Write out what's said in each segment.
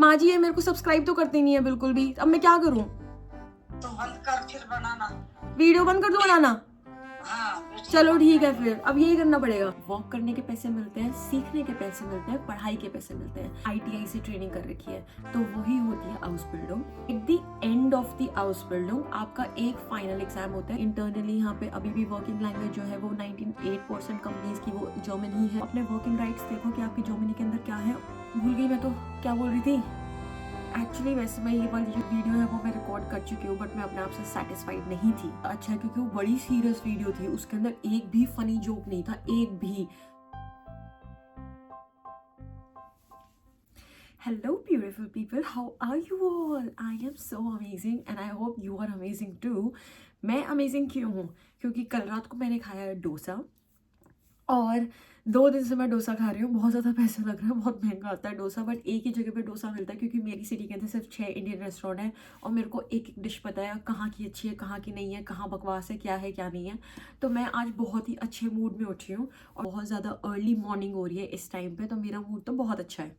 माँ जी ये मेरे को सब्सक्राइब तो करती नहीं है बिल्कुल भी, अब मैं क्या करूँ? तो बंद कर फिर बनाना। वीडियो बंद कर दूँ बनाना? हाँ वीडियो चलो बंद ठीक है कर। फिर, अब यही करना पड़ेगा। वॉक करने के पैसे मिलते हैं, सीखने के पैसे मिलते हैं, पढ़ाई के पैसे मिलते हैं। आईटीआई से ट्रेनिंग कर रखी है तो वही होती है आउसबिल्डिंग। At the end of the आउसबिल्डिंग आपका एक फाइनल एग्जाम होता है। इंटरनली यहाँ पे अभी भी वर्किंग लैंग्वेज जो है वो 98% कंपनीज की वो जर्मन ही है। अपने वर्किंग राइट्स देखो कि आपकी जर्मनी के अंदर क्या है। भूल गई मैं तो क्या बोल रही थी एक्चुअली। वैसे मैं ये वाली जो वीडियो है वो मैं रिकॉर्ड कर चुकी हूँ, बट मैं अपने आप से सेटिस्फाइड नहीं थी। अच्छा, क्योंकि वो बड़ी सीरियस वीडियो थी, उसके अंदर एक भी फनी जोक नहीं था, एक भी। Hello beautiful people, how are you all? I am so amazing and I hope you are amazing too. मैं amazing क्यों हूँ? क्योंकि कल रात को मैंने खाया है डोसा, और 2 दिन से मैं डोसा खा रही हूँ। बहुत ज़्यादा पैसा लग रहा है, बहुत महंगा आता है डोसा, बट एक ही जगह पे डोसा मिलता है क्योंकि मेरी सिटी के अंदर सिर्फ 6 इंडियन रेस्टोरेंट है और मेरे को एक एक डिश पता है कहाँ की अच्छी है, कहाँ की नहीं है, कहाँ बकवास है, क्या नहीं है। तो मैं आज बहुत ही अच्छे मूड में उठी हूँ और बहुत ज़्यादा अर्ली मॉर्निंग हो रही है इस टाइम पर, तो मेरा मूड तो बहुत अच्छा है,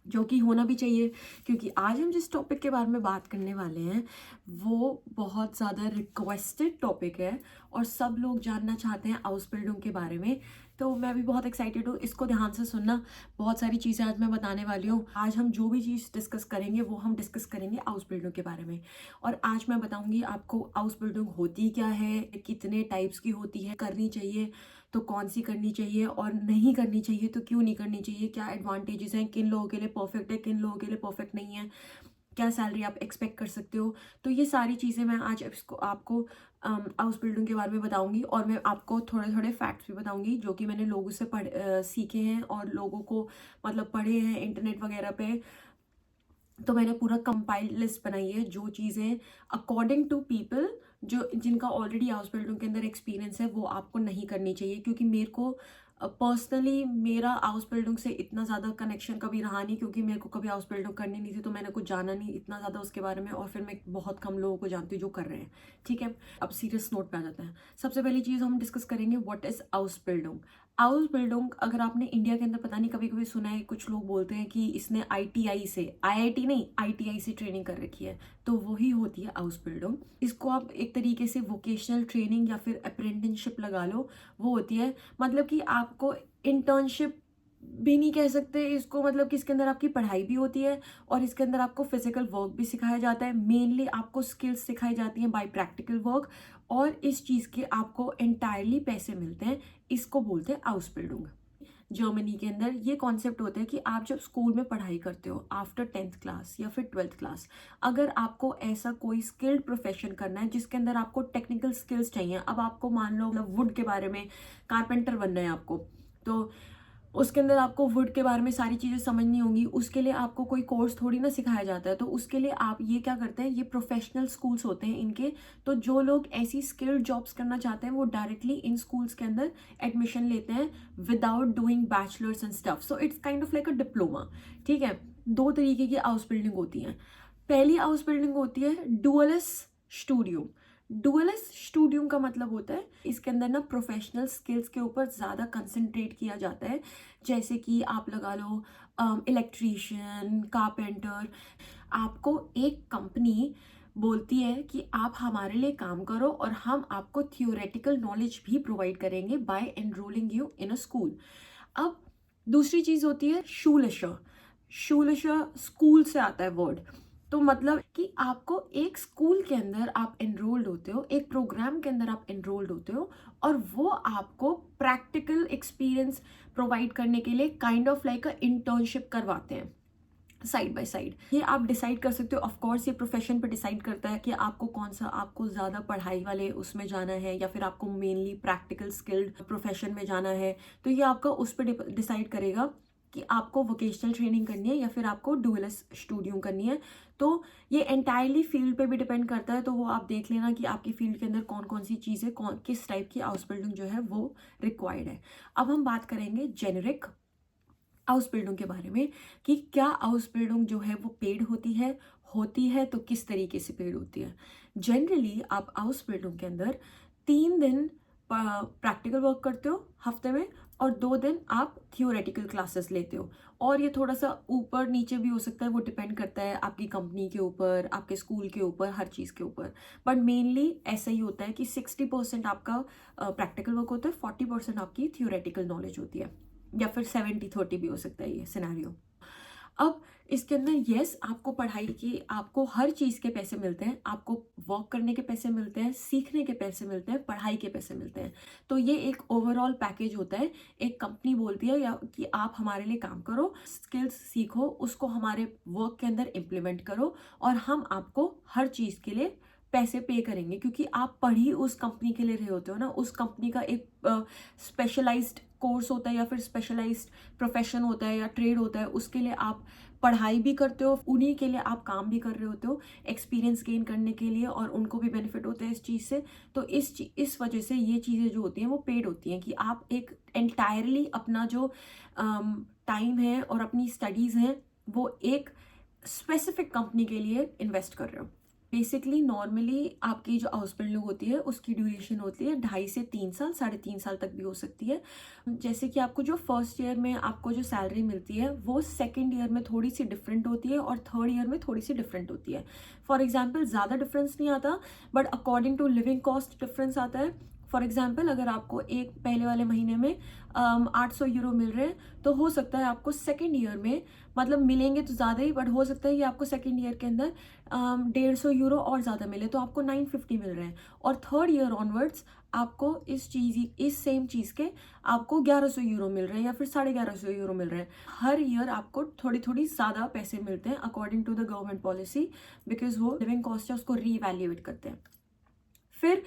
जो कि होना भी चाहिए। क्योंकि आज हम जिस टॉपिक के बारे में बात करने वाले हैं वो बहुत ज़्यादा रिक्वेस्टेड टॉपिक है और सब लोग जानना चाहते हैं आउसबिल्डिंग के बारे में। तो मैं भी बहुत एक्साइटेड हूँ, इसको ध्यान से सुनना। बहुत सारी चीज़ें आज मैं बताने वाली हूँ। आज हम जो भी चीज़ डिस्कस करेंगे वो हम डिस्कस करेंगे आउसबिल्डिंग के बारे में। और आज मैं बताऊँगी आपको आउसबिल्डिंग होती क्या है, कितने टाइप्स की होती है, करनी चाहिए तो कौन सी करनी चाहिए और नहीं करनी चाहिए तो क्यों नहीं करनी चाहिए, क्या एडवांटेजेस हैं, किन लोगों के लिए परफेक्ट है, किन लोगों के लिए परफेक्ट नहीं है, क्या सैलरी आप एक्सपेक्ट कर सकते हो। तो ये सारी चीज़ें मैं आज इसको आपको हाउस बिल्डिंग के बारे में बताऊंगी और मैं आपको थोड़े थोड़े फैक्ट्स भी बताऊंगी जो कि मैंने लोगों से सीखे हैं और लोगों को मतलब पढ़े हैं इंटरनेट वगैरह पे। तो मैंने पूरा कंपाइल्ड लिस्ट बनाई है जो चीज़ें अकॉर्डिंग टू पीपल जो जिनका ऑलरेडी हाउस बिल्डिंग के अंदर एक्सपीरियंस है वो आपको नहीं करनी चाहिए। क्योंकि मेरे को पर्सनली मेरा हाउस बिल्डिंग से इतना ज़्यादा कनेक्शन कभी रहा नहीं, क्योंकि मेरे को कभी हाउस बिल्डिंग करनी नहीं थी तो मैंने कुछ जाना नहीं इतना ज़्यादा उसके बारे में, और फिर मैं बहुत कम लोगों को जानती हूँ जो कर रहे हैं। ठीक है, अब सीरियस नोट पे आ जाते हैं। सबसे पहली चीज़ हम डिस्कस करेंगे what is house building. House building अगर आपने इंडिया के अंदर पता नहीं कभी कभी सुना है, कुछ लोग बोलते हैं कि इसने आईटीआई से, आईआईटी नहीं आईटीआई से ट्रेनिंग कर रखी है, तो वही होती है हाउस बिल्डिंग। इसको आप एक तरीके से वोकेशनल ट्रेनिंग या फिर अप्रेंटिसशिप लगा लो, वो होती है। मतलब कि आपको इंटर्नशिप भी नहीं कह सकते इसको, मतलब कि इसके अंदर आपकी पढ़ाई भी होती है और इसके अंदर आपको फिजिकल वर्क भी सिखाया जाता है। मेनली आपको स्किल्स सिखाई जाती हैं बाय प्रैक्टिकल वर्क, और इस चीज़ के आपको एंटायरली पैसे मिलते हैं। इसको बोलते हैं हाउस बिल्डिंग। जर्मनी के अंदर ये कॉन्सेप्ट होता है कि आप जब स्कूल में पढ़ाई करते हो आफ्टर 10th क्लास या फिर 12th क्लास, अगर आपको ऐसा कोई स्किल्ड प्रोफेशन करना है जिसके अंदर आपको टेक्निकल स्किल्स चाहिए, अब आपको मान लो मतलब वुड के बारे में कारपेंटर बनना है आपको, तो उसके अंदर आपको वुड के बारे में सारी चीज़ें समझनी होंगी। उसके लिए आपको कोई कोर्स थोड़ी ना सिखाया जाता है, तो उसके लिए आप ये क्या करते हैं, ये प्रोफेशनल स्कूल्स होते हैं इनके। तो जो लोग ऐसी स्किल्ड जॉब्स करना चाहते हैं वो डायरेक्टली इन स्कूल्स के अंदर एडमिशन लेते हैं without doing bachelors and stuff. So it's kind of like a diploma. ठीक है, 2 तरीके की हाउस बिल्डिंग होती है। पहली हाउस बिल्डिंग होती है डुअलिस स्टूडियो। डुअलिस स्टूडियो का मतलब होता है इसके अंदर ना प्रोफेशनल स्किल्स के ऊपर ज़्यादा कंसंट्रेट किया जाता है। जैसे कि आप लगा लो इलेक्ट्रीशियन, कारपेंटर। आपको एक कंपनी बोलती है कि आप हमारे लिए काम करो और हम आपको थियोरेटिकल नॉलेज भी प्रोवाइड करेंगे by enrolling you in a school. अब दूसरी चीज़ होती है शूलिशर। शूलिशर स्कूल से आता है वर्ड। तो मतलब कि आपको एक स्कूल के अंदर आप एनरोल्ड होते हो, एक प्रोग्राम के अंदर आप एनरोल्ड होते हो, और वो आपको प्रैक्टिकल एक्सपीरियंस प्रोवाइड करने के लिए kind of like a internship करवाते हैं साइड बाय साइड। ये आप डिसाइड कर सकते हो, ऑफ कोर्स ये प्रोफेशन पे डिसाइड करता है कि आपको कौन सा, आपको ज़्यादा पढ़ाई वाले उसमें जाना है या फिर आपको मेनली प्रैक्टिकल स्किल्ड प्रोफेशन में जाना है। तो ये आपका उस पर डिसाइड करेगा कि आपको वोकेशनल ट्रेनिंग करनी है या फिर आपको डुअलिस स्टूडियो करनी है। तो ये एंटायरली फील्ड पे भी डिपेंड करता है, तो वो आप देख लेना कि आपकी फील्ड के अंदर कौन कौन सी चीज़ें, कौन किस टाइप की हाउस बिल्डिंग जो है वो रिक्वायर्ड है। अब हम बात करेंगे जेनेरिक हाउस बिल्डिंग के बारे में कि क्या हाउस बिल्डिंग जो है वो पेड होती है तो किस तरीके से पेड होती है। जनरली आप हाउस बिल्डिंग के अंदर 3 दिन प्रैक्टिकल वर्क करते हो हफ्ते में, और 2 दिन आप थियोरेटिकल क्लासेस लेते हो। और ये थोड़ा सा ऊपर नीचे भी हो सकता है, वो डिपेंड करता है आपकी कंपनी के ऊपर, आपके स्कूल के ऊपर, हर चीज़ के ऊपर। बट मेनली ऐसा ही होता है कि 60% आपका प्रैक्टिकल वर्क होता है, 40% आपकी थियोरेटिकल नॉलेज होती है, या फिर 70-30 भी हो सकता है ये सिनेरियो। अब इसके अंदर यस, आपको पढ़ाई की, आपको हर चीज़ के पैसे मिलते हैं, आपको वर्क करने के पैसे मिलते हैं, सीखने के पैसे मिलते हैं, पढ़ाई के पैसे मिलते हैं। तो ये एक ओवरऑल पैकेज होता है। एक कंपनी बोलती है या कि आप हमारे लिए काम करो, स्किल्स सीखो, उसको हमारे वर्क के अंदर इम्प्लीमेंट करो, और हम आपको हर चीज़ के लिए पैसे पे करेंगे, क्योंकि आप पढ़ ही उस कंपनी के लिए रहे होते हो ना। उस कंपनी का एक स्पेशलाइज्ड कोर्स होता है, या फिर स्पेशलाइज्ड प्रोफेशन होता है, या ट्रेड होता है, उसके लिए आप पढ़ाई भी करते हो, उन्हीं के लिए आप काम भी कर रहे होते हो, एक्सपीरियंस गेन करने के लिए, और उनको भी बेनिफिट होता है इस चीज़ से। तो इस वजह से ये चीज़ें जो होती हैं वो पेड होती हैं, कि आप एक एंटायरली अपना जो टाइम है और अपनी स्टडीज़ हैं वो एक स्पेसिफिक कंपनी के लिए इन्वेस्ट कर रहे हो। बेसिकली नॉर्मली आपकी जो हाउस बिल्डिंग होती है उसकी ड्यूरेशन होती है 2.5 से 3 साल, 3.5 साल तक भी हो सकती है। जैसे कि आपको जो फर्स्ट ईयर में आपको जो सैलरी मिलती है वो सेकेंड ईयर में थोड़ी सी डिफरेंट होती है, और थर्ड ईयर में थोड़ी सी डिफरेंट होती है। फॉर एग्जाम्पल ज़्यादा डिफरेंस नहीं आता, but according to living cost difference आता है। फॉर एग्जाम्पल अगर आपको एक पहले वाले महीने में 800 यूरो मिल रहे हैं, तो हो सकता है आपको सेकेंड ईयर में, मतलब मिलेंगे तो ज़्यादा ही, बट हो सकता है कि आपको सेकेंड ईयर के अंदर 150 यूरो और ज़्यादा मिले, तो आपको 950 मिल रहे हैं। और थर्ड ईयर ऑनवर्ड्स आपको इस सेम चीज़ के आपको 1100 यूरो मिल रहे हैं, या फिर 1150 यूरो मिल रहे हैं। हर ईयर आपको थोड़ी थोड़ी ज़्यादा पैसे मिलते हैं according to the government policy, because वो लिविंग कॉस्ट है उसको रीवैल्यूएट करते हैं। फिर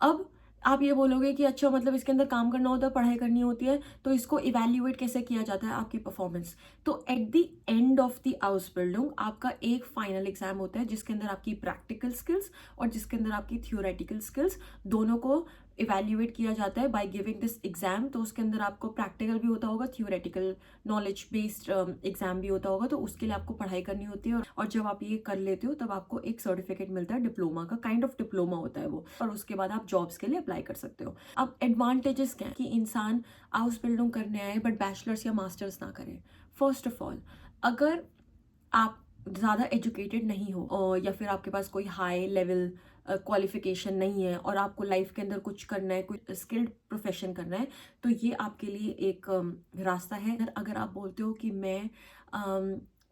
अब आप ये बोलोगे कि अच्छा, मतलब इसके अंदर काम करना होता है, पढ़ाई करनी होती है, तो इसको इवैल्यूएट कैसे किया जाता है आपकी परफॉर्मेंस? तो at the end of the आउसबिल्डिंग आपका एक फाइनल एग्जाम होता है, जिसके अंदर आपकी प्रैक्टिकल स्किल्स और जिसके अंदर आपकी थियोरेटिकल स्किल्स दोनों को इवैल्यूएट किया जाता है बाय गिविंग दिस एग्जाम। तो उसके अंदर आपको प्रैक्टिकल भी होता होगा, थियोरेटिकल नॉलेज बेस्ड एग्जाम भी होता होगा, तो उसके लिए आपको पढ़ाई करनी होती है। और जब आप ये कर लेते हो तब आपको एक सर्टिफिकेट मिलता है, डिप्लोमा का, काइंड ऑफ डिप्लोमा होता है वो, और उसके बाद आप जॉब्स के लिए अप्लाई कर सकते हो। अब एडवांटेजेस क्या है कि इंसान हाउस बिल्डिंग करने आए बट बैचलर्स या मास्टर्स ना करें। फर्स्ट ऑफ ऑल, अगर आप ज़्यादा एजुकेटेड नहीं हो, या फिर आपके पास कोई हाई लेवल क्वालिफिकेशन नहीं है, और आपको लाइफ के अंदर कुछ करना है, कोई स्किल्ड प्रोफेशन करना है, तो ये आपके लिए एक रास्ता है। अगर आप बोलते हो कि मैं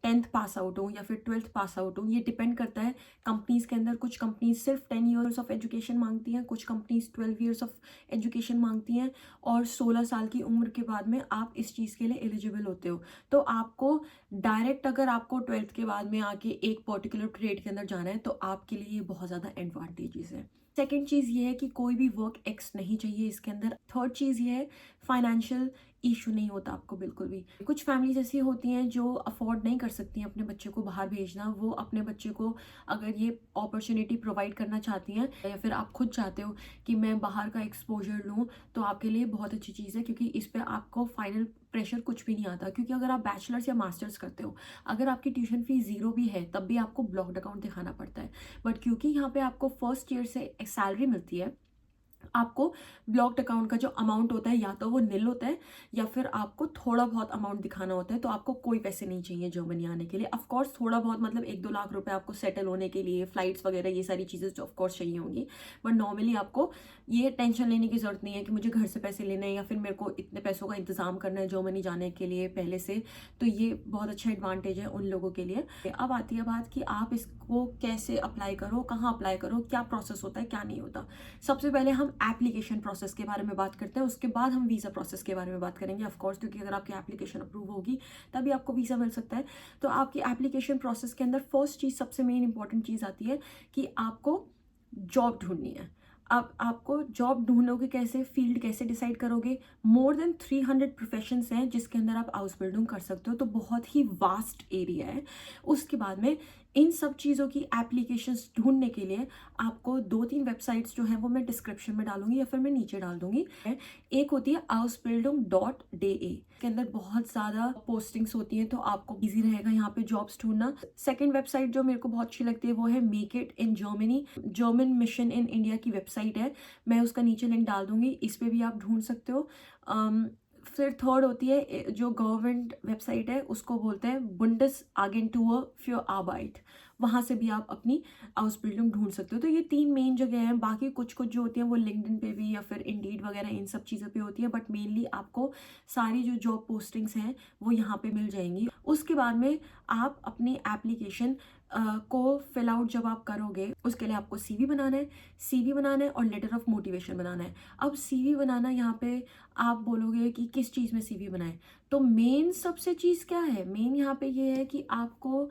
10th पास आउट हूँ या फिर 12th पास आउट हूँ, ये डिपेंड करता है कंपनीज के अंदर। कुछ कंपनीज सिर्फ 10 ईयर्स ऑफ एजुकेशन मांगती हैं, कुछ कंपनीज 12 ईयर्स ऑफ एजुकेशन मांगती हैं, और 16 साल की उम्र के बाद में आप इस चीज़ के लिए एलिजिबल होते हो। तो आपको डायरेक्ट, अगर आपको 12th के बाद में आके एक पर्टिकुलर ट्रेड के अंदर जाना है, तो आपके लिए ये बहुत ज़्यादा एडवांटेजेस है। सेकेंड चीज़ ये है कि कोई भी वर्क एक्स नहीं चाहिए इसके अंदर। थर्ड चीज़ ये है, फाइनेंशियल इशू नहीं होता आपको बिल्कुल भी। कुछ फैमिलीज ऐसी होती हैं जो अफोर्ड नहीं कर सकती हैं अपने बच्चे को बाहर भेजना। वो अपने बच्चे को अगर ये अपॉर्चुनिटी प्रोवाइड करना चाहती हैं, या फिर आप खुद चाहते हो कि मैं बाहर का एक्सपोजर लूँ, तो आपके लिए बहुत अच्छी चीज़ है, क्योंकि इस पर आपको फाइनल प्रेशर कुछ भी नहीं आता। क्योंकि अगर आप बैचलर्स या मास्टर्स करते हो, अगर आपकी ट्यूशन फीस 0 भी है, तब भी आपको ब्लॉक्ड अकाउंट दिखाना पड़ता है। बट क्योंकि यहाँ पे आपको फर्स्ट ईयर से सैलरी मिलती है, आपको ब्लॉक्ड अकाउंट का जो अमाउंट होता है या तो वो निल होता है, या फिर आपको थोड़ा बहुत अमाउंट दिखाना होता है। तो आपको कोई पैसे नहीं चाहिए जर्मनी आने के लिए। ऑफकोर्स थोड़ा बहुत, मतलब 1-2 लाख रुपए आपको सेटल होने के लिए, फ्लाइट्स वगैरह, ये सारी चीज़ें जो ऑफकोर्स चाहिए होंगी। बट नॉर्मली आपको ये टेंशन लेने की जरूरत नहीं है कि मुझे घर से पैसे लेने हैं, या फिर मेरे को इतने पैसों का इंतजाम करना है जर्मनी जाने के लिए पहले से। तो ये बहुत अच्छा एडवांटेज है उन लोगों के लिए। अब आती है बात कि आप इसको कैसे अप्लाई करो, कहाँ अप्लाई करो, क्या प्रोसेस होता है, क्या नहीं होता। सबसे पहले हम एप्लीकेशन प्रोसेस के बारे में बात करते हैं, उसके बाद हम वीज़ा प्रोसेस के बारे में बात करेंगे ऑफकोर्स, क्योंकि अगर आपकी एप्लीकेशन अप्रूव होगी तभी आपको वीज़ा मिल सकता है। तो आपकी एप्लीकेशन प्रोसेस के अंदर फर्स्ट चीज़, सबसे मेन इंपॉर्टेंट चीज़ आती है कि आपको जॉब ढूंढनी है। अब आपको जॉब ढूंढोगे कैसे, फील्ड कैसे डिसाइड करोगे? मोर देन 300 प्रोफेशंस हैं जिसके अंदर आप हाउस बिल्डिंग कर सकते हो, तो बहुत ही वास्ट एरिया है। उसके बाद में इन सब चीज़ों की एप्लीकेशंस ढूंढने के लिए आपको 2-3 वेबसाइट्स जो है वो मैं डिस्क्रिप्शन में डालूंगी, या फिर मैं नीचे डाल दूंगी। एक होती है ausbildung.de, के अंदर बहुत ज़्यादा पोस्टिंग्स होती हैं, तो आपको इजी रहेगा यहाँ पे जॉब्स ढूंढना। सेकंड वेबसाइट जो मेरे को बहुत अच्छी लगती है वो है make it in Germany, German mission in India की वेबसाइट है। मैं उसका नीचे लिंक डाल दूंगी, इस पर भी आप ढूंढ सकते हो। फिर थर्ड होती है जो गवर्नमेंट वेबसाइट है, उसको बोलते हैं बुंडेसआगेंटूर für Arbeit। वहाँ से भी आप अपनी आउसबिल्डिंग ढूंढ सकते हो। तो ये 3 मेन जगह हैं। बाकी कुछ कुछ जो होती हैं वो लिंक्डइन पे भी या फिर इंडीड वगैरह इन सब चीज़ों पे होती है, बट मेनली आपको सारी जो जॉब पोस्टिंग्स हैं वो यहाँ पे मिल जाएंगी। उसके बाद में आप अपनी एप्लीकेशन को फिल आउट जब आप करोगे, उसके लिए आपको सीवी बनाना है, सीवी बनाना है और लेटर ऑफ मोटिवेशन बनाना है। अब सीवी बनाना, यहाँ पे आप बोलोगे कि किस चीज़ में सीवी बनाए, तो मेन सबसे चीज़ क्या है, मेन यहाँ पे ये है कि आपको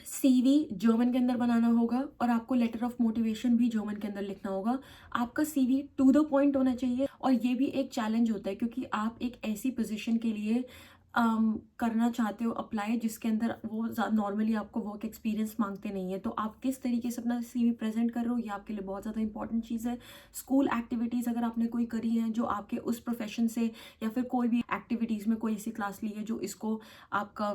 सीवी जर्मन के अंदर बनाना होगा और आपको लेटर ऑफ मोटिवेशन भी जर्मन के अंदर लिखना होगा। आपका सीवी टू द पॉइंट होना चाहिए, और ये भी एक चैलेंज होता है क्योंकि आप एक ऐसी पोजीशन के लिए करना चाहते हो अप्लाई जिसके अंदर वो नॉर्मली आपको वर्क एक्सपीरियंस मांगते नहीं है। तो आप किस तरीके से अपना सीवी प्रेजेंट कर रहे हो, ये आपके लिए बहुत ज़्यादा इंपॉर्टेंट चीज़ है। स्कूल एक्टिविटीज़ अगर आपने कोई करी है जो आपके उस प्रोफेशन से, या फिर कोई भी एक्टिविटीज़ में कोई ऐसी क्लास ली है जो इसको आपका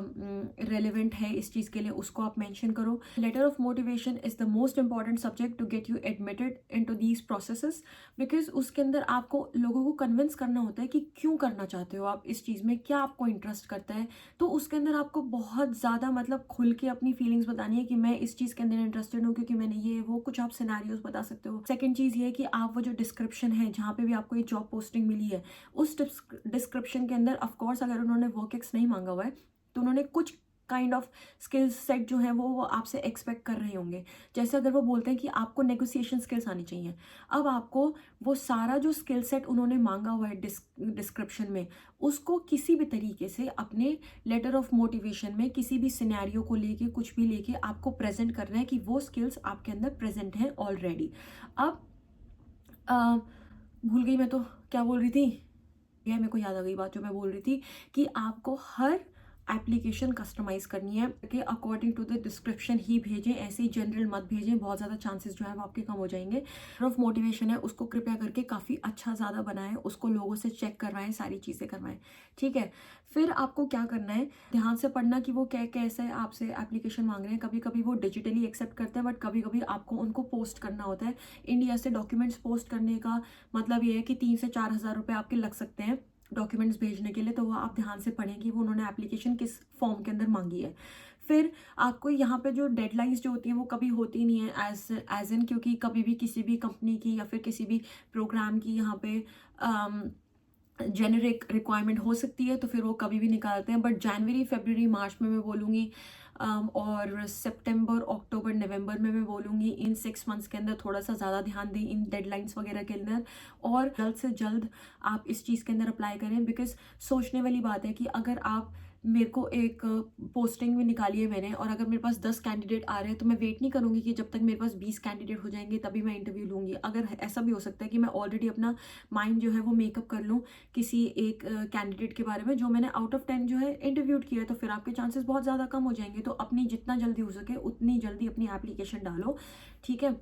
रेलिवेंट है इस चीज़ के लिए, उसको आप मेंशन करो। Letter of motivation is the most important subject to get you admitted into these processes, because उसके अंदर आपको लोगों को कन्विंस करना होता है कि क्यों करना चाहते हो आप इस चीज़ में, क्या आपको इंटरेस्ट करता है। तो उसके अंदर आपको बहुत ज़्यादा मतलब खुल के अपनी फीलिंग्स बतानी है कि मैं इस चीज़ के अंदर इंटरेस्टेड हूँ क्योंकि मैंने ये वो कुछ आप सिनेरियोस बता सकते हो। सेकंड चीज़ ये है कि आप वो जो डिस्क्रिप्शन है जहाँ पे भी आपको ये जॉब पोस्टिंग मिली है, उस डिस्क्रिप्शन के अंदर ऑफकोर्स अगर उन्होंने वर्क एक्स नहीं मांगा हुआ है तो उन्होंने कुछ काइंड ऑफ स्किल्स सेट जो है वो आपसे एक्सपेक्ट कर रहे होंगे। जैसे अगर वो बोलते हैं कि आपको नेगोशिएशन स्किल्स आनी चाहिए, अब आपको वो सारा जो स्किल सेट उन्होंने मांगा हुआ है डिस्क्रिप्शन में, उसको किसी भी तरीके से अपने लेटर ऑफ मोटिवेशन में किसी भी सिनेरियो को लेके, कुछ भी लेके आपको प्रेजेंट करना है कि वो स्किल्स आपके अंदर प्रेजेंट हैं ऑलरेडी। अब भूल गई मैं तो क्या बोल रही थी, यह मेरे को याद आ गई बात जो मैं बोल रही थी कि आपको हर एप्लीकेशन कस्टमाइज करनी है कि अकॉर्डिंग टू द डिस्क्रिप्शन ही भेजें, ऐसे ही जनरल मत भेजें, बहुत ज़्यादा चांसेस जो है वो आपके कम हो जाएंगे। ऑफ मोटिवेशन है उसको कृपया करके काफ़ी अच्छा ज़्यादा बनाएं, उसको लोगों से चेक करवाएं, सारी चीज़ें करवाएं, ठीक है। फिर आपको क्या करना है, ध्यान से पढ़ना कि वो कैसे आपसे एप्लीकेशन मांग रहे हैं। कभी कभी वो डिजिटली एक्सेप्ट करते हैं, बट कभी कभी आपको उनको पोस्ट करना होता है। इंडिया से डॉक्यूमेंट्स पोस्ट करने का मतलब ये है कि 3 से 4 हज़ार रुपये आपके लग सकते हैं डॉक्यूमेंट्स भेजने के लिए। तो वो आप ध्यान से पढ़ें कि वो उन्होंने एप्लीकेशन किस फॉर्म के अंदर मांगी है। फिर आपको यहाँ पे जो डेडलाइंस जो होती हैं वो कभी होती नहीं है एज इन, क्योंकि कभी भी किसी भी कंपनी की या फिर किसी भी प्रोग्राम की यहाँ पे जेनरिक रिक्वायरमेंट हो सकती है, तो फिर वो कभी भी निकालते हैं। बट जनवरी फरवरी मार्च में मैं बोलूँगी, और सितंबर अक्टूबर नवंबर में मैं बोलूँगी, इन 6 मंथ्स के अंदर थोड़ा सा ज़्यादा ध्यान दें इन डेडलाइंस वगैरह के अंदर, और जल्द से जल्द आप इस चीज़ के अंदर अप्लाई करें। बिकॉज सोचने वाली बात है कि अगर आप, मेरे को एक पोस्टिंग में निकाली है मैंने, और अगर मेरे पास 10 कैंडिडेट आ रहे हैं तो मैं वेट नहीं करूँगी कि जब तक मेरे पास 20 कैंडिडेट हो जाएंगे तभी मैं इंटरव्यू लूँगी। अगर ऐसा भी हो सकता है कि मैं ऑलरेडी अपना माइंड जो है वो मेकअप कर लूँ किसी एक कैंडिडेट के बारे में जो मैंने आउट ऑफ 10 जो है इंटरव्यूड किया है, तो फिर आपके चांसेस बहुत ज़्यादा कम हो जाएंगे। तो अपनी जितना जल्दी हो सके उतनी जल्दी अपनी एप्लीकेशन डालो, ठीक है।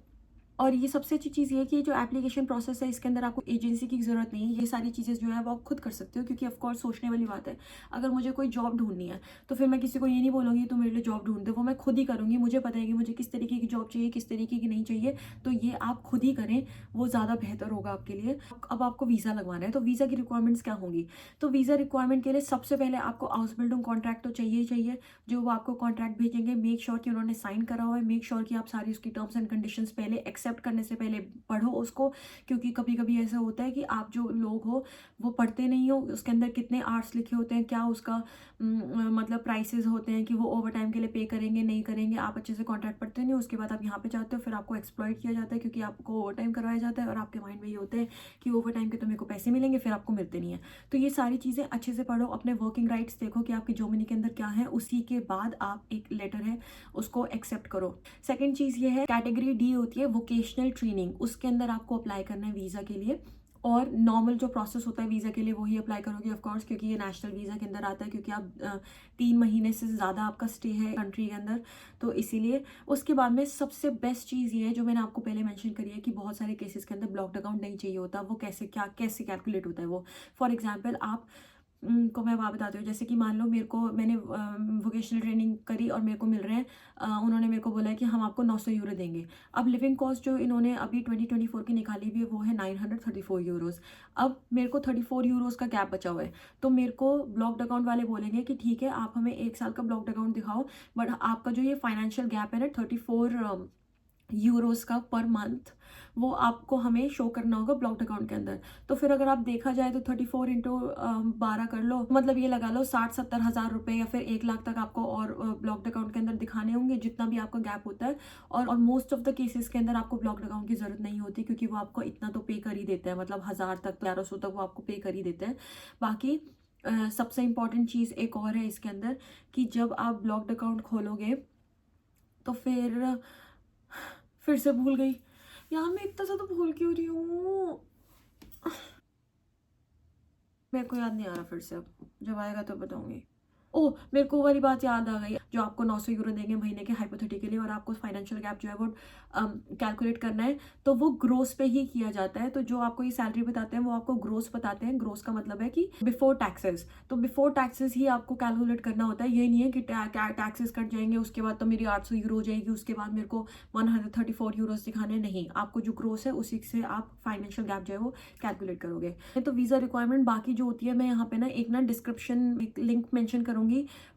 और ये सबसे अच्छी चीज़ ये है कि जो एप्लीकेशन प्रोसेस है इसके अंदर आपको एजेंसी की ज़रूरत नहीं है। ये सारी चीज़ें जो है वो आप खुद कर सकते हो, क्योंकि ऑफकोर्स सोचने वाली बात है, अगर मुझे कोई जॉब ढूंढनी है तो फिर मैं किसी को ये नहीं बोलूँगी तो मेरे लिए जॉब ढूंढ दे, वो मैं खुद ही करूँगी। मुझे पता है कि मुझे किस तरीके की जॉब चाहिए, किस तरीके की नहीं चाहिए, तो ये आप खुद ही करें, वो ज़्यादा बेहतर होगा आपके लिए। अब आपको वीज़ा लगवाना है, तो वीज़ा की रिक्वायरमेंट्स क्या होंगी, तो वीज़ा रिक्वायरमेंट के लिए सबसे पहले आपको हाउस बिल्डिंग कॉन्ट्रैक्ट तो चाहिए ही चाहिए। जो वो आपको कॉन्ट्रैक्ट भेजेंगे, मेक श्योर कि उन्होंने साइन करा हुआ है, मेक श्योर कि आप सारी उसकी टर्म्स एंड कंडीशंस पहले एक्सेप्ट करने से पहले पढ़ो उसको, क्योंकि कभी कभी ऐसा होता है कि आप जो लोग हो वो पढ़ते नहीं हो, उसके अंदर कितने आर्ट्स लिखे होते हैं, क्या उसका मतलब प्राइसेस होते हैं कि वो ओवर टाइम के लिए पे करेंगे नहीं करेंगे, आप अच्छे से कॉन्ट्रैक्ट पढ़ते नहीं हो, उसके बाद आप यहाँ पे जाते हो, फिर आपको एक्सप्लॉइट किया जाता है क्योंकि आपको ओवर टाइम करवाया जाता है, और आपके माइंड में ये होता है कि ओवर टाइम के तो मेरे को पैसे मिलेंगे, फिर आपको मिलते नहीं है। तो ये सारी चीज़ें अच्छे से पढ़ो, अपने वर्किंग राइट्स देखो कि आपकी जर्मनी के अंदर क्या है, उसी के बाद आप एक लेटर है उसको एक्सेप्ट करो। सेकेंड चीज़ ये है, कैटेगरी डी होती है वोकेशनल ट्रेनिंग, उसके अंदर आपको अप्लाई करना है वीज़ा के लिए, और नॉर्मल जो प्रोसेस होता है वीज़ा के लिए वही अप्लाई करोगे ऑफकोर्स, क्योंकि ये नेशनल वीज़ा के अंदर आता है, क्योंकि आप 3 महीने से ज़्यादा आपका स्टे है कंट्री के अंदर, तो इसीलिए। उसके बाद में सबसे बेस्ट चीज़ ये है जो मैंने आपको पहले मेंशन करी है कि बहुत सारे केसेस के अंदर ब्लॉक्ड अकाउंट नहीं चाहिए होता। वो कैसे कैलकुलेट होता है वो, फॉर एग्जाम्पल आप को मैं वहाँ बताती हूँ। जैसे कि मान लो मेरे को, मैंने वोकेशनल ट्रेनिंग करी और मेरे को मिल रहे हैं, उन्होंने मेरे को बोला है कि हम आपको 900 यूरो देंगे। अब लिविंग कॉस्ट जो इन्होंने अभी 2024 की निकाली हुई है वो है 934 यूरोज़। अब मेरे को 34 यूरोज़ का गैप बचा हुआ है, तो मेरे को ब्लॉक्ड अकाउंट वाले बोलेंगे कि ठीक है आप हमें 1 साल का ब्लॉक्ड अकाउंट दिखाओ, बट आपका जो ये फाइनेंशियल गैप है ना 34 यूरोज़ का पर मंथ, वो आपको हमें शो करना होगा ब्लॉक्ड अकाउंट के अंदर। तो फिर अगर आप देखा जाए तो 34 इंटू 12 कर लो, मतलब ये लगा लो 60-70 हज़ार रुपये या फिर 1 लाख तक आपको और ब्लॉक्ड अकाउंट के अंदर दिखाने होंगे, जितना भी आपका गैप होता है। और मोस्ट ऑफ द केसेस के अंदर आपको ब्लॉक्ड अकाउंट की ज़रूरत नहीं होती, क्योंकि वो आपको इतना तो पे कर ही देते हैं, मतलब 1000 तक, 1100 तक वो आपको पे कर ही देते हैं। बाकी सबसे इम्पॉर्टेंट चीज़ एक और है इसके अंदर, कि जब आप ब्लॉक्ड अकाउंट खोलोगे तो फिर से भूल गई यार, मैं इतना ज़्यादा भूल क्यों रही हूँ। मेरे को याद नहीं आ रहा, फिर से अब जब आएगा तो बताऊंगी। ओह, मेरे को वो वाली बात याद आ गई, जो आपको 900 यूरो देंगे महीने के हाइपोथेटिकली, और आपको फाइनेंशियल गैप जो है वो कैलकुलेट करना है, तो वो ग्रोस पे ही किया जाता है। तो जो आपको ये सैलरी बताते हैं वो आपको ग्रोस बताते हैं। ग्रोस का मतलब है कि बिफोर टैक्सेस, तो बिफोर टैक्सेस ही आपको कैलकुलेट करना होता है। ये नहीं है कि टैक्सेस कट जाएंगे उसके बाद तो मेरी 800 यूरो हो जाएगी, उसके बाद मेरे को 134 यूरोज दिखाने, नहीं, आपको जो ग्रोस है उसी से आप फाइनेंशियल गैप जो है वो कैलकुलेट करोगे। तो वीज़ा रिक्वायरमेंट बाकी जो होती है, मैं यहाँ पे ना एक डिस्क्रिप्शन एक लिंक मेंशन करूँगी,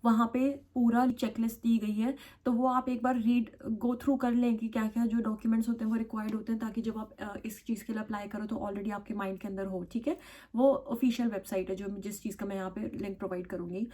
वहाँ पे पूरा चेकलिस्ट दी गई है, तो वो आप एक बार गो थ्रू कर लें कि क्या क्या जो डॉक्यूमेंट्स होते हैं वो रिक्वायर्ड होते हैं, ताकि जब आप इस चीज़ के लिए अप्लाई करो तो ऑलरेडी आपके माइंड के अंदर हो। ठीक है, वो ऑफिशियल वेबसाइट है जो जिस चीज़ का मैं यहाँ पे लिंक प्रोवाइड करूँगी।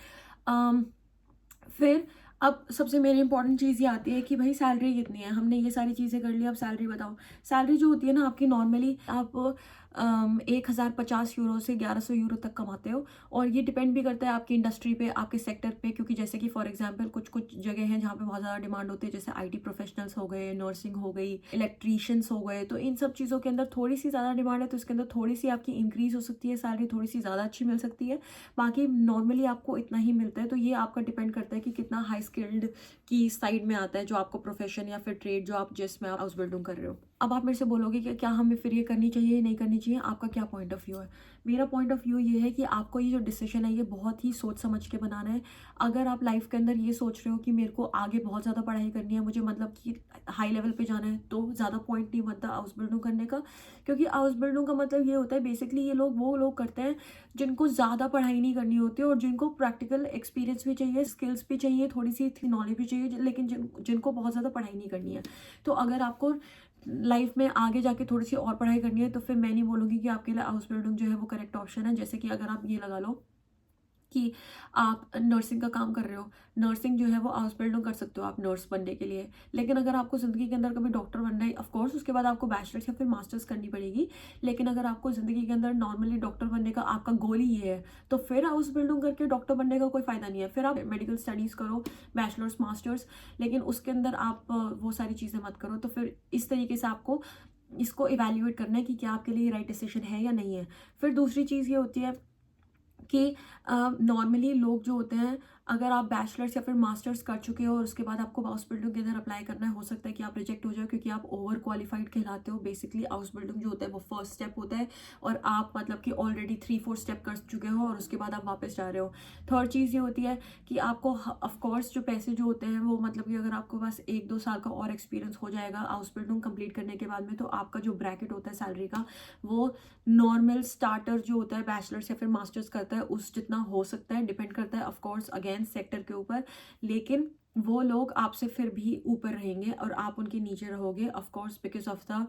फिर अब सबसे मेरी इंपॉर्टेंट चीज़ ये आती है कि भाई सैलरी कितनी है। हमने ये सारी चीज़ें कर ली, अब सैलरी बताओ। सैलरी जो होती है ना आपकी, नॉर्मली आप 1050 यूरो से 1100 यूरो तक कमाते हो, और ये डिपेंड भी करता है आपकी इंडस्ट्री पे, आपके सेक्टर पे, क्योंकि जैसे कि फॉर एग्जांपल कुछ जगह हैं जहाँ पे बहुत ज़्यादा डिमांड होती है, जैसे आईटी प्रोफेशनल्स हो गए, नर्सिंग हो गई, इलेक्ट्रीशियंस हो गए, तो इन सब चीज़ों के अंदर थोड़ी सी ज़्यादा डिमांड है, तो इसके अंदर थोड़ी सी आपकी इंक्रीज़ हो सकती है, सैलरी थोड़ी सी ज़्यादा अच्छी मिल सकती है। बाकी नॉर्मली आपको इतना ही मिलता है। तो ये आपका डिपेंड करता है कि कितना हाई स्किल्ड की साइड में आता है जो आपको प्रोफेशन या फिर ट्रेड जो आप जिसमें आप हाउस बिल्डिंग कर रहे हो। अब आप मेरे से बोलोगे कि क्या हमें फिर ये करनी चाहिए नहीं करनी चाहिए, आपका क्या पॉइंट ऑफ व्यू है। मेरा पॉइंट ऑफ व्यू ये है कि आपको ये जो डिसीजन है ये बहुत ही सोच समझ के बनाना है। अगर आप लाइफ के अंदर ये सोच रहे हो कि मेरे को आगे बहुत ज़्यादा पढ़ाई करनी है, मुझे मतलब कि हाई लेवल पे जाना है, तो ज़्यादा पॉइंट नहीं बनता हाउस बिल्डिंग करने का, क्योंकि हाउस बिल्डिंग का मतलब ये होता है बेसिकली, ये वो लोग करते हैं जिनको ज़्यादा पढ़ाई नहीं करनी होती और जिनको प्रैक्टिकल एक्सपीरियंस भी चाहिए, स्किल्स भी चाहिए, थोड़ी सी नॉलेज भी चाहिए, लेकिन जिनको बहुत ज़्यादा पढ़ाई नहीं करनी है। तो अगर आपको लाइफ में आगे जाके थोड़ी सी और पढ़ाई करनी है, तो फिर मैं नहीं बोलूँगी कि आपके लिए हाउस बिल्डिंग जो है वो करेक्ट ऑप्शन है। जैसे कि अगर आप ये लगा लो कि आप नर्सिंग का काम कर रहे हो, नर्सिंग जो है वो हाउस बिल्डिंग कर सकते हो आप नर्स बनने के लिए। लेकिन अगर आपको ज़िंदगी के अंदर कभी डॉक्टर बनना है, ऑफकोर्स उसके बाद आपको बैचलर्स या फिर मास्टर्स करनी पड़ेगी, लेकिन अगर आपको ज़िंदगी के अंदर नॉर्मली डॉक्टर बनने का आपका गोल ही ये है, तो फिर हाउस बिल्डिंग करके डॉक्टर बनने का कोई फ़ायदा नहीं है। फिर आप मेडिकल स्टडीज़ करो, बैचलर्स मास्टर्स, लेकिन उसके अंदर आप वो सारी चीज़ें मत करो। तो फिर इस तरीके से आपको इसको इवैल्यूएट करना है कि क्या आपके लिए राइट डिसीजन है या नहीं है। फिर दूसरी चीज़ ये होती है कि नॉर्मली लोग जो होते हैं, अगर आप बैचलर्स या फिर मास्टर्स कर चुके हो और उसके बाद आपको हाउस बिल्डिंग के अंदर अप्लाई करना है, हो सकता है कि आप रिजेक्ट हो जाओ, क्योंकि आप ओवर क्वालिफाइड कहलाते हो। बेसिकली हाउस बिल्डिंग जो होता है वो फर्स्ट स्टेप होता है, और आप मतलब कि ऑलरेडी 3-4 स्टेप कर चुके हो और उसके बाद आप वापस जा रहे हो। थर्ड चीज़ ये होती है कि आपको ऑफकोर्स जो पैसे जो होते हैं वो, मतलब कि अगर आपको बस 1-2 साल का और एक्सपीरियंस हो जाएगा हाउस बिल्डिंग कंप्लीट करने के बाद में, तो आपका जो ब्रैकेट होता है सैलरी का, वो नॉर्मल स्टार्टर जो होता है बैचलर्स या फिर मास्टर्स करता है उस जितना हो सकता है। डिपेंड करता है ऑफकोर्स अगेन सेक्टर के ऊपर, लेकिन वो लोग आपसे फिर भी ऊपर रहेंगे और आप उनके नीचे रहोगे, of course because of the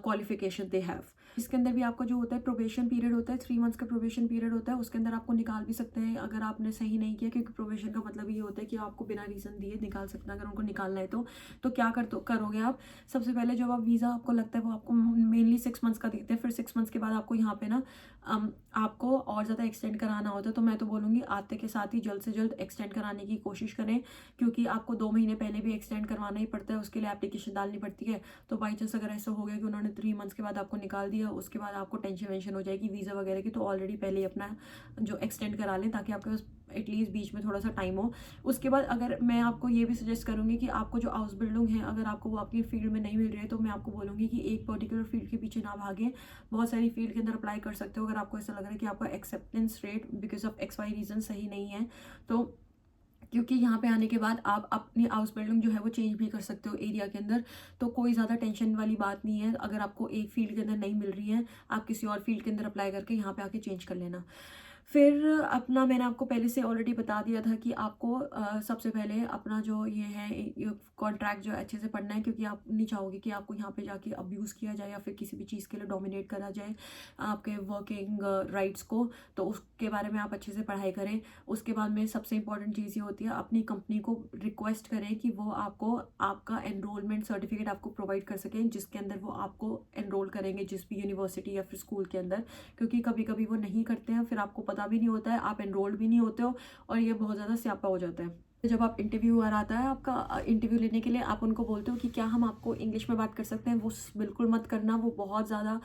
qualification they have. इसके अंदर भी आपका जो होता है प्रोबेशन पीरियड होता है, 3 मंथ्स का प्रोबेशन पीरियड होता है। उसके अंदर आपको निकाल भी सकते हैं अगर आपने सही नहीं किया, क्योंकि प्रोबेशन का मतलब ये होता है कि आपको बिना रीज़न दिए निकाल सकते हैं। अगर उनको निकालना है तो क्या करोगे आप, सबसे पहले जब आप वीज़ा आपको लगता है वो आपको मेनली 6 मंथ्स का देते हैं, फिर 6 मंथ्स के बाद आपको यहाँ पे ना आपको और ज़्यादा एक्सटेंड कराना होता है। तो मैं तो बोलूँगी आते के साथ ही जल्द से जल्द एक्सटेंड कराने की कोशिश करें, क्योंकि क्योंकि आपको 2 महीने पहले भी एक्सटेंड करवाना ही पड़ता है, उसके लिए एप्लीकेशन डालनी पड़ती है। तो बाई चांस अगर ऐसा हो गया कि उन्होंने 3 मंथ्स के बाद आपको निकाल दिया, उसके बाद आपको टेंशन वेंशन हो जाएगी वीज़ा वगैरह की, तो ऑलरेडी पहले ही अपना जो एक्सटेंड करा लें ताकि आपके पास एटलीस्ट बीच में थोड़ा सा टाइम हो। उसके बाद अगर मैं आपको ये भी सजेस्ट करूँगी कि आपको जो हाउस बिल्डिंग है, अगर आपको वो आपकी फील्ड में नहीं मिल रही है, तो मैं आपको बोलूँगी कि एक पर्टिकुलर फील्ड के पीछे ना भागें, बहुत सारी फील्ड के अंदर अप्लाई कर सकते हो। अगर आपको ऐसा लग रहा है कि आपका acceptance rate because of XY reason सही नहीं है, तो क्योंकि यहाँ पे आने के बाद आप अपनी हाउस बिल्डिंग जो है वो चेंज भी कर सकते हो एरिया के अंदर, तो कोई ज़्यादा टेंशन वाली बात नहीं है। अगर आपको एक फील्ड के अंदर नहीं मिल रही है, आप किसी और फील्ड के अंदर अप्लाई करके यहाँ पे आके चेंज कर लेना। फिर अपना मैंने आपको पहले से ऑलरेडी बता दिया था कि आपको सबसे पहले अपना जो ये है कॉन्ट्रैक्ट जो है अच्छे से पढ़ना है, क्योंकि आप नहीं चाहोगे कि आपको यहाँ पे जाके अब्यूज़ किया जाए या फिर किसी भी चीज़ के लिए डोमिनेट करा जाए आपके वर्किंग राइट्स को। तो उसके बारे में आप अच्छे से पढ़ाई करें। उसके बाद में सबसे इंपॉर्टेंट चीज़ ये होती है, अपनी कंपनी को रिक्वेस्ट करें कि वो आपको आपका एनरोलमेंट सर्टिफिकेट आपको प्रोवाइड कर सकें, जिसके अंदर वो आपको एनरोल करेंगे जिस भी यूनिवर्सिटी या फिर स्कूल के अंदर, क्योंकि कभी कभी वो नहीं करते हैं, फिर आपको पता भी नहीं होता है, आप एनरोल्ड भी नहीं होते हो और ये बहुत ज़्यादा स्यापा हो जाता है। जब आप इंटरव्यूअर आता है आपका इंटरव्यू लेने के लिए, आप उनको बोलते हो कि क्या हम आपको इंग्लिश में बात कर सकते हैं, वो बिल्कुल मत करना। वो बहुत ज़्यादा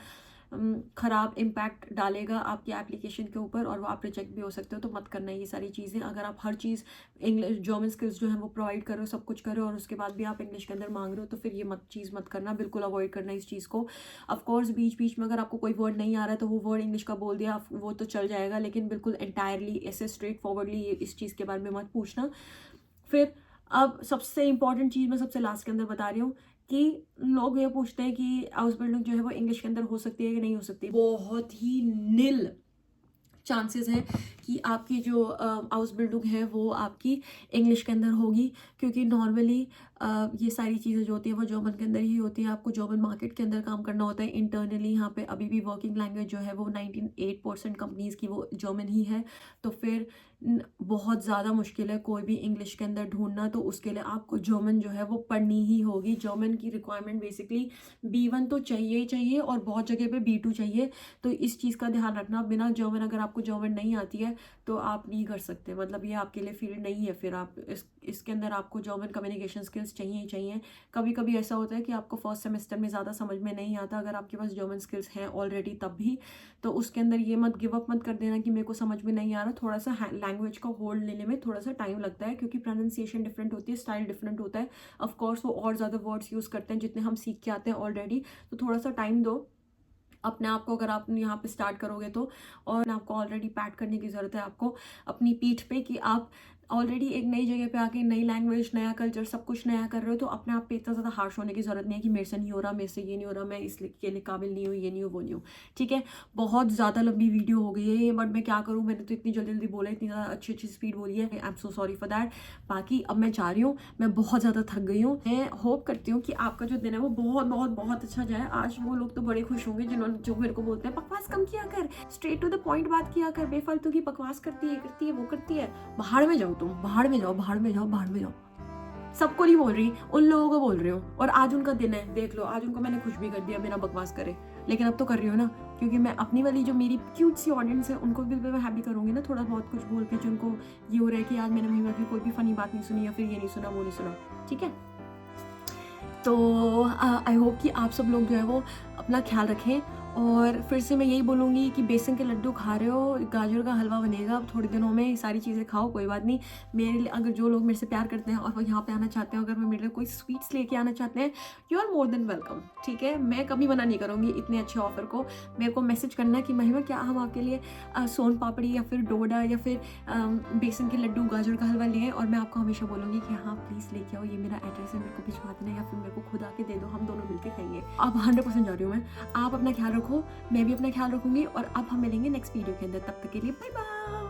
ख़राब इम्पैक्ट डालेगा आपकी एप्लीकेशन के ऊपर और वो आप रिजेक्ट भी हो सकते हो। तो मत करना ये सारी चीज़ें। अगर आप हर चीज़ इंग्लिश जर्मन स्किल्स जो है वो प्रोवाइड करो, सब कुछ करो, और उसके बाद भी आप इंग्लिश के अंदर मांग रहे हो, तो फिर ये चीज़ मत करना, बिल्कुल अवॉइड करना इस चीज़ को। ऑफकोर्स बीच बीच में अगर आपको कोई वर्ड नहीं आ रहा है तो वो वर्ड इंग्लिश का बोल दिया, वो तो चल जाएगा, लेकिन बिल्कुल एंटायरली ऐसे स्ट्रेट फॉरवर्डली इस चीज़ के बारे में मत पूछना। फिर अब सबसे इंपॉर्टेंट चीज़ मैं सबसे लास्ट के अंदर बता रही हूँ कि लोग ये पूछते हैं कि हाउस बिल्डिंग जो है वो इंग्लिश के अंदर हो सकती है कि नहीं हो सकती। बहुत ही निल चांसेस हैं कि आपकी जो हाउस बिल्डिंग है वो आपकी इंग्लिश के अंदर होगी, क्योंकि नॉर्मली ये सारी चीज़ें जो होती है वो जर्मन के अंदर ही होती है। आपको जर्मन मार्केट के अंदर काम करना होता है। इंटरनली यहाँ पे अभी भी वर्किंग लैंग्वेज जो है वो 98% कंपनीज़ की वो जर्मन ही है। तो फिर बहुत ज़्यादा मुश्किल है कोई भी इंग्लिश के अंदर ढूंढना, तो उसके लिए आपको जर्मन जो है वो पढ़नी ही होगी। जर्मन की रिक्वायरमेंट बेसिकली B1 तो चाहिए ही चाहिए और बहुत जगह पे B2 चाहिए। तो इस चीज़ का ध्यान रखना, बिना जर्मन अगर आपको जर्मन नहीं आती है तो आप नहीं कर सकते, मतलब ये आपके लिए फील्ड नहीं है। फिर आप इसके अंदर आपको जर्मन कम्युनिकेशन स्किल्स चाहिए ही चाहिए। कभी कभी ऐसा होता है कि आपको फर्स्ट सेमेस्टर में ज़्यादा समझ में नहीं आता, अगर आपके पास जर्मन स्किल्स हैं ऑलरेडी तब भी, तो उसके अंदर ये मत गिव अप मत कर देना कि मेरे को समझ में नहीं आ रहा। थोड़ा सा लैंग्वेज का होल्ड लेने में थोड़ा सा टाइम लगता है, क्योंकि प्रोनाउंसिएशन डिफरेंट होती है, स्टाइल डिफरेंट होता है। ऑफकोर्स वो और ज़्यादा वर्ड्स यूज़ करते हैं जितने हम सीख के आते हैं ऑलरेडी, तो थोड़ा सा टाइम दो अपने आप को। अगर आप यहाँ पे स्टार्ट करोगे तो, और आपको ऑलरेडी पैड करने की ज़रूरत है आपको अपनी पीठ पे, कि आप ऑलरेडी एक नई जगह पे आके नई लैंग्वेज, नया कल्चर, सब कुछ नया कर रहे हो, तो अपने आप पे इतना ज़्यादा हार्श होने की ज़रूरत नहीं है कि मेरे से नहीं हो रहा, मेरे से ये नहीं हो रहा, मैं इसके लिए काबिल नहीं हूँ, ये नहीं हूँ, वो नहीं हूँ। ठीक है, बहुत ज़्यादा लंबी वीडियो हो गई है ये, बट मैं क्या करूँ, मैंने तो इतनी जल्दी जल्दी बोला, इतनी ज़्यादा अच्छी अच्छी स्पीड बोली है, I am so sorry for that. बाकी अब मैं जा रही हूँ, मैं बहुत ज़्यादा थक गई हूँ। मैं होप करती हूँ कि आपका जो दिन है वो बहुत बहुत बहुत अच्छा जाए। आज वो लोग तो बड़े खुश होंगे जिन्होंने जो मेरे को बोलते हैं बकवास कम किया कर, स्ट्रेट टू द पॉइंट बात किया कर, बेफालतू की बकवास करती है वो करती है। बाहर में जाओ, तुम बाहर में जाओ, बाहर में जाओ, बाहर में जाओ। सबको नहीं बोल रही, उन लोगों को बोल रही हूँ। और आज उनका दिन है, देख लो, आज उनको मैंने खुश भी कर दिया बिना बकवास करे। लेकिन अब तो कर रही हूँ ना, क्योंकि मैं अपनी वाली जो मेरी क्यूट सी ऑडियंस है उनको भी मैं हैप्पी करूँगी ना, थोड़ा बहुत कुछ बोल के, जिनको ये हो रहा है कि आज मैंने महिमा की कोई भी फनी बात नहीं सुनी या फिर ये नहीं सुना, वो नहीं सुना। ठीक है, तो आई होप कि आप सब लोग जो है वो अपना ख्याल रखें। और फिर से मैं यही बोलूँगी कि बेसन के लड्डू खा रहे हो, गाजर का हलवा बनेगा अब थोड़े दिनों में, ये सारी चीज़ें खाओ, कोई बात नहीं। मेरे लिए अगर जो लोग मेरे से प्यार करते हैं और वो यहाँ पे आना चाहते हैं, अगर मैं मेरे लिए कोई स्वीट्स लेके आना चाहते हैं, you are more than welcome. ठीक है, मैं कभी मना नहीं करूँगी इतने अच्छे ऑफर को। मेरे को मैसेज करना कि महिमा क्या हम आपके लिए सोन पापड़ी या फिर डोडा या फिर बेसन के लड्डू, गाजर का हलवा लें, और मैं आपको हमेशा बोलूँगी कि हाँ प्लीज़ लेके आओ, ये मेरा एड्रेस है, मेरे को भिजवा देना, या फिर मेरे को खुद आके दे दो, हम दोनों मिलकर खाएंगे। अब 100% जा रही हूँ मैं, आप अपना ख्याल रखो, मैं भी अपना ख्याल रखूंगी, और अब हम मिलेंगे नेक्स्ट वीडियो के अंदर। तब तक के लिए बाय बाय।